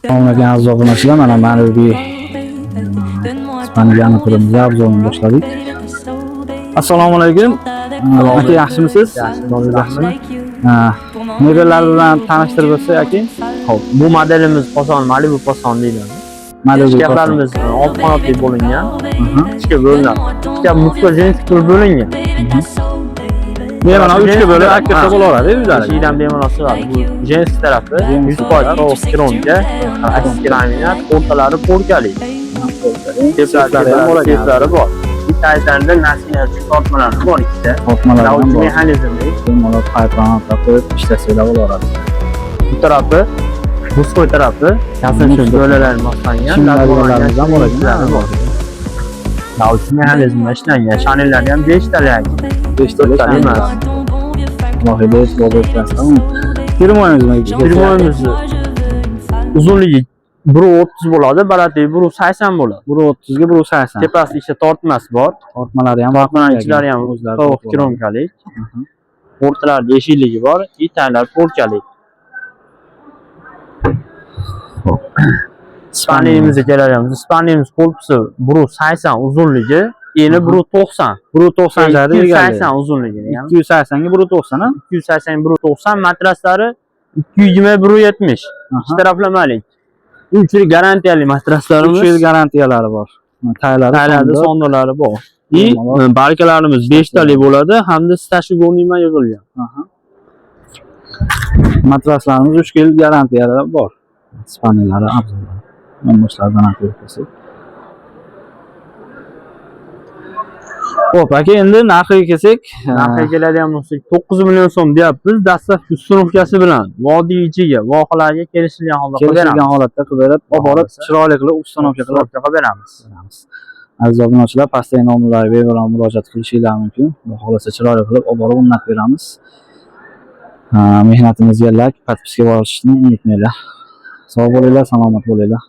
Onagan aziz obunachilar, mana Ma'naviy Ispaniyaning turimizni obzorini boshladik. Assalomu alaykum. Aka, yaxshimisiz? Yaxshimi? Modellar bilan tanishtirib o'tsak, aka. Xo'p, bu modelimiz Poson, Malibu Poson deyiladi. Ichkarlarimiz old qanotli bo'lingan. Ichga bo'linadi. Ichga muska jins bo'lingan. Bemalol 3 ga bo'lib akkasa bo'laveradi, o'zlari. Eshikdan bemalol sig'adi. Bu jins tarafi 100% sovuq kronga, aksiya laminat, o'rtalari porkali. Teplari bor. Bitaylarida nasinachi tortmalari bor ikkita. Tortmalar ham bor. Mexanizmli. Bemalol paypani qo'yib ishlasanglar bo'laveradi. Bu tarafi Muskoy tarafi kasınçın böleler maslangan, Shimlarlarimiz ham bor ekan. Davchi mexanizmda ishlangan. Shanellar ham 5 tali. 5 tali emas. Mohida bo'layotgansan. Firmoyimizmi? Firmoyimiz uzunligi 1.30 bo'ladi, balandligi 1.80 bo'ladi. 1.30 ga 1.80. Tepasida ichida tortmasi bor. Tortmalari ham, ichlari ham sovuq kronkalik. O'rtalarida eshikligi bor, itaylar porkalik. Ispaniyamizga kelamiz. Ispaniyamiz korpusi 1.80 uzunligi, eni 1.90. 1.90 jadi 280 uzunligi. 280 ga 1.90 ha? 280 1.90, matraslari 220 1.70. İki taraflamalik. 3 yil garantiyali matraslarimiz. 3 yil garantiyalari bor. Taylarda sondolari bor. Balkalarimiz 5 tali bo'ladi hamda stashigoniy yig'ilgan. Matraslarimiz 3 yil garantiyalari bor. Ispaniyalari abzallari. Boshlardan ko'rsak. Xo'p, aka, endi narxiga kelsak, narxiga keladigan bo'lsak 9 million so'm deyapmiz. Dastlabki ustunovkasi bilan vodiy ichiga, vohalarga kelishilgan holda qilib beramiz. kelishilgan holatda qilib berib, borib chiroyli qilib ustunovka qilib beramiz. Aziz obunachilar, pastdagi nomerlarga bemalol murojaat qilishingiz mumkin. Xudo xolasa chiroyli qilib borib o'rnatib beramiz. Mehnatimizga like, podpiska bosishni unutmanglar. Sog' bo'linglar, salomat bo'linglar.